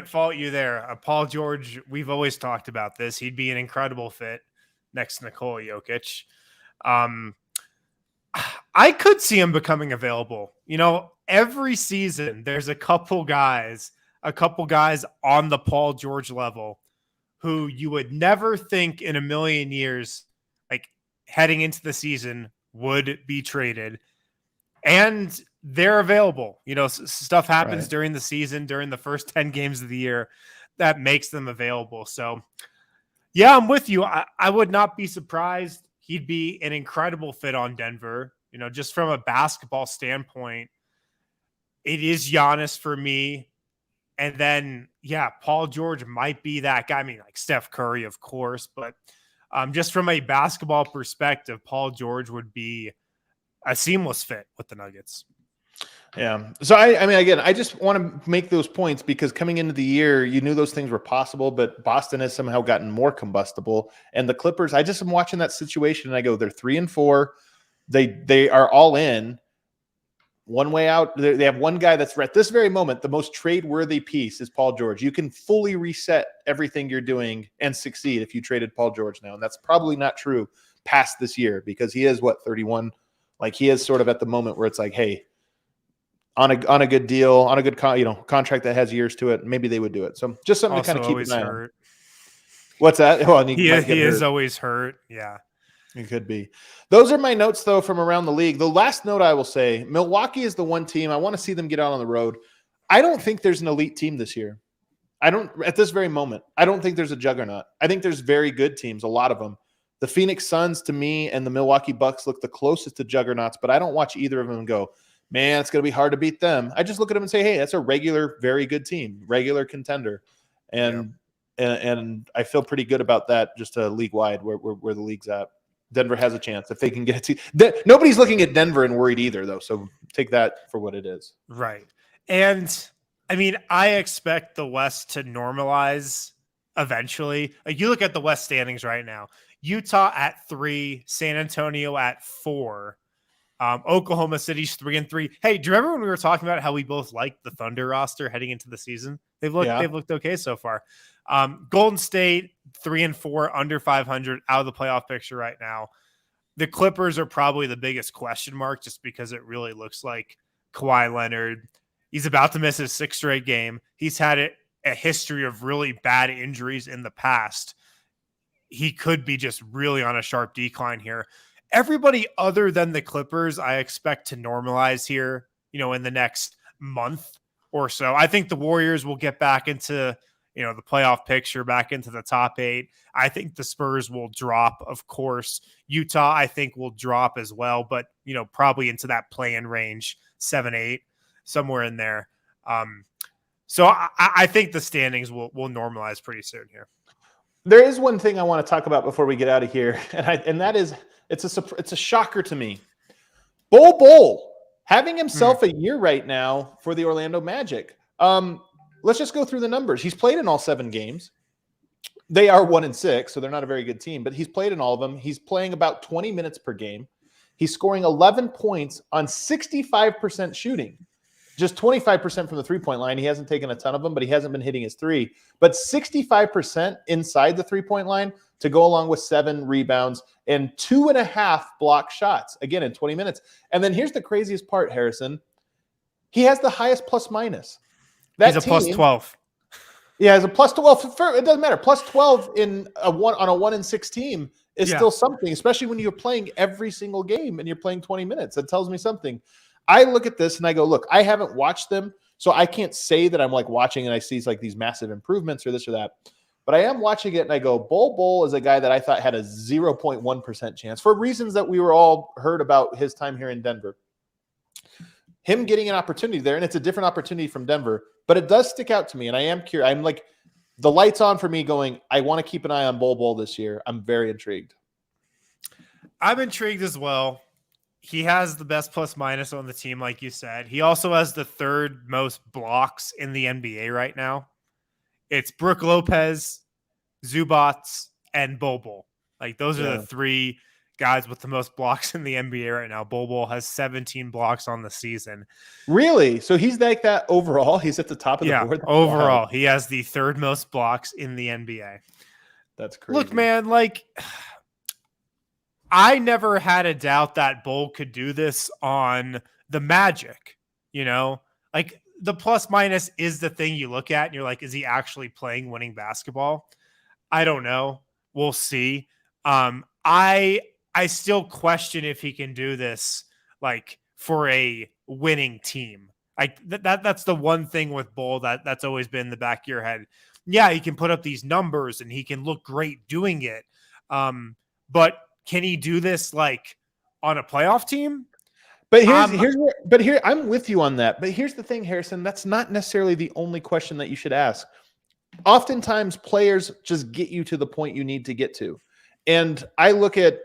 fault you there. Paul George, we've always talked about this. He'd be an incredible fit next to Nikola Jokic. I could see him becoming available. Every season there's a couple guys on the Paul George level who you would never think in a million years, like heading into the season, would be traded. And they're available. Stuff happens during the season, during the first 10 games of the year that makes them available. So yeah, I'm with you. I would not be surprised. He'd be an incredible fit on Denver. Just from a basketball standpoint, it is Giannis for me. And then, yeah, Paul George might be that guy. I mean, like Steph Curry, of course, but just from a basketball perspective, Paul George would be a seamless fit with the Nuggets. Yeah. So, I mean, again, I just want to make those points because coming into the year, you knew those things were possible, but Boston has somehow gotten more combustible. And the Clippers, I just am watching that situation and I go, they're 3-4. They are all in. One way out. They have one guy that's at this very moment, the most trade-worthy piece is Paul George. You can fully reset everything you're doing and succeed if you traded Paul George now. And that's probably not true past this year because he is 31. Like he is sort of at the moment where it's like, hey, on a good deal, on a good contract that has years to it, maybe they would do it. So just something also to kind of keep an eye hurt. on. What's that? Well, he is always hurt. Yeah. It could be. Those are my notes, though, from around the league. The last note I will say, Milwaukee is the one team I want to see them get out on the road. I don't think there's an elite team this year. At this very moment, I don't think there's a juggernaut. I think there's very good teams, a lot of them. The Phoenix Suns, to me, and the Milwaukee Bucks look the closest to juggernauts, but I don't watch either of them and go, man, it's going to be hard to beat them. I just look at them and say, hey, that's a regular, very good team, regular contender. And I feel pretty good about that just league-wide where the league's at. Denver has a chance if they can get it to. Nobody's looking at Denver and worried either, though. So take that for what it is. Right. And I mean, I expect the West to normalize eventually. Like you look at the West standings right now, Utah at 3, San Antonio at 4, Oklahoma City's 3-3. Hey, do you remember when we were talking about how we both liked the Thunder roster heading into the season? They've looked okay so far. Golden State 3-4, under 500, out of the playoff picture right now. The Clippers are probably the biggest question mark just because it really looks like Kawhi Leonard, he's about to miss his 6th straight game. He's had a history of really bad injuries in the past. he could be just really on a sharp decline here. Everybody other than the Clippers, I expect to normalize here, in the next month or so. I think the Warriors will get back into, the playoff picture, back into the top 8. I think the Spurs will drop, of course. Utah, I think, will drop as well, but, probably into that play-in range, 7-8, somewhere in there. So I think the standings will normalize pretty soon here. There is one thing I want to talk about before we get out of here, and that is it's a shocker to me. Bol having himself a year right now for the Orlando Magic. Let's just go through the numbers. He's played in all 7 games. They are 1-6, so they're not a very good team, but he's played in all of them. He's playing about 20 minutes per game. He's scoring 11 points on 65% shooting. Just 25% from the three-point line. He hasn't taken a ton of them, but he hasn't been hitting his three. But 65% inside the three-point line to go along with 7 rebounds and 2.5 block shots, again, in 20 minutes. And then here's the craziest part, Harrison. He has the highest plus-minus. He's a plus 12. Yeah, as a plus 12. It doesn't matter. Plus 12 on a 1-6 team is still something, especially when you're playing every single game and you're playing 20 minutes. That tells me something. I look at this and I go, look, I haven't watched them, so I can't say that I'm like watching and I see like these massive improvements or this or that. But I am watching it and I go, Bol is a guy that I thought had a 0.1% chance for reasons that we were all heard about his time here in Denver. Him getting an opportunity there, and it's a different opportunity from Denver, but it does stick out to me. And I am curious. I'm like, the light's on for me going, I want to keep an eye on Bol this year. I'm very intrigued. I'm intrigued as well. He has the best plus minus on the team, like you said. He also has the 3rd most blocks in the NBA right now. It's Brook Lopez, Zubats, and Bol. Like, those are the 3 guys with the most blocks in the NBA right now. Bol has 17 blocks on the season. Really? So he's like that overall? He's at the top of the board? Overall. Wow. He has the 3rd most blocks in the NBA. That's crazy. Look, man, like, I never had a doubt that Bol could do this on the Magic, like the plus minus is the thing you look at and you're like, is he actually playing winning basketball? I don't know. We'll see. I still question if he can do this like for a winning team. Like that's the one thing with Bol that's always been in the back of your head. Yeah, he can put up these numbers and he can look great doing it. But can he do this like on a playoff team? But here I'm with you on that. But here's the thing, Harrison, that's not necessarily the only question that you should ask. Oftentimes players just get you to the point you need to get to. And I look at,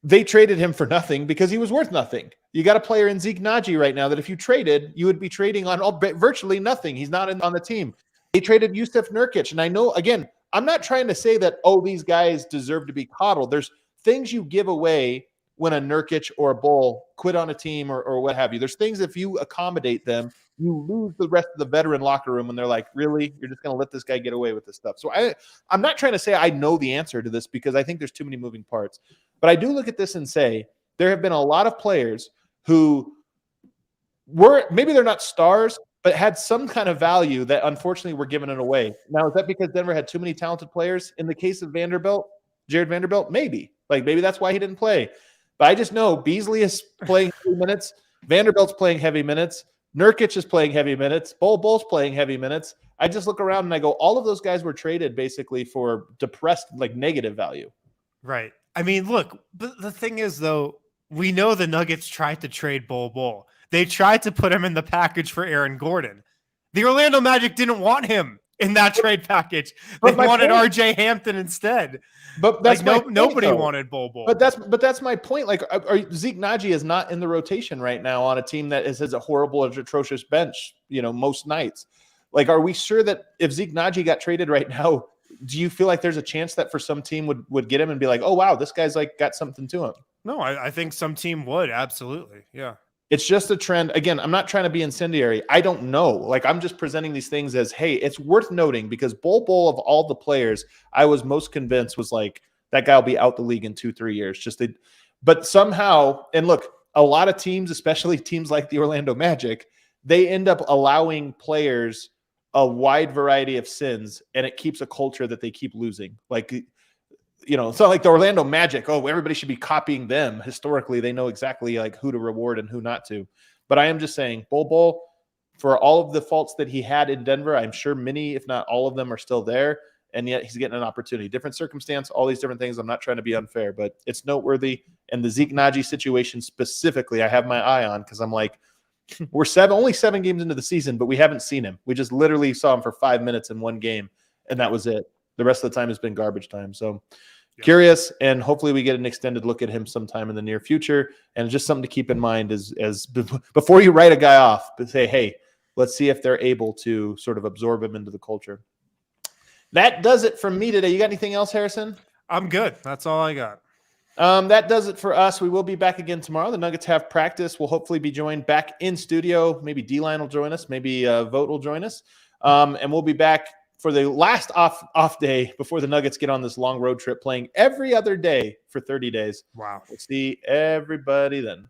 they traded him for nothing because he was worth nothing. You got a player in Zeke Naji right now that if you traded, you would be trading on virtually nothing. He's not on the team. They traded Jusuf Nurkic. And I know, again, I'm not trying to say that, these guys deserve to be coddled. There's things you give away when a Nurkic or a Bol quit on a team or what have you. There's things, if you accommodate them, you lose the rest of the veteran locker room when they're like, really? You're just going to let this guy get away with this stuff? So I'm not trying to say I know the answer to this because I think there's too many moving parts. But I do look at this and say there have been a lot of players who were, maybe they're not stars, but had some kind of value that unfortunately were giving it away. Now, is that because Denver had too many talented players? In the case of Jared Vanderbilt, maybe. Like maybe that's why he didn't play. But I just know Beasley is playing heavy minutes. Vanderbilt's playing heavy minutes. Nurkic is playing heavy minutes. Bol's playing heavy minutes. I just look around and I go, all of those guys were traded basically for depressed, like negative value. Right. I mean, look, but the thing is, though, we know the Nuggets tried to trade Bol. They tried to put him in the package for Aaron Gordon. The Orlando Magic didn't want him in that trade package. They wanted RJ Hampton instead. But that's like nobody wanted Bol. But that's my point. Like Zeke Naji is not in the rotation right now on a team that has a horrible, atrocious bench, most nights. Like, are we sure that if Zeke Naji got traded right now, do you feel like there's a chance that for some team would get him and be like, oh wow, this guy's like got something to him? No, I think some team would. Absolutely. Yeah. It's just a trend. Again, I'm not trying to be incendiary. I don't know. Like, I'm just presenting these things as, hey, it's worth noting because Bol of all the players, I was most convinced was like, that guy will be out the league in 2-3 years. But somehow, and look, a lot of teams, especially teams like the Orlando Magic, they end up allowing players a wide variety of sins, and it keeps a culture that they keep losing. Like, it's not like the Orlando Magic. Oh, everybody should be copying them. Historically, they know exactly like who to reward and who not to. But I am just saying, Bol, for all of the faults that he had in Denver, I'm sure many, if not all of them, are still there. And yet he's getting an opportunity. Different circumstance, all these different things. I'm not trying to be unfair, but it's noteworthy. And the Zeke Naji situation specifically, I have my eye on because I'm like, we're only 7 games into the season, but we haven't seen him. We just literally saw him for 5 minutes in one game, and that was it. The rest of the time has been garbage time. So curious, and hopefully we get an extended look at him sometime in the near future. And just something to keep in mind is before you write a guy off, but say, hey, let's see if they're able to sort of absorb him into the culture. That does it from me today. You got anything else, Harrison? I'm good. That's all I got. That does it for us. We will be back again tomorrow. The Nuggets have practice. We'll hopefully be joined back in studio. Maybe D-Line will join us. Maybe Vote will join us. And we'll be back for the last off day before the Nuggets get on this long road trip, playing every other day for 30 days. Wow. We'll see everybody then.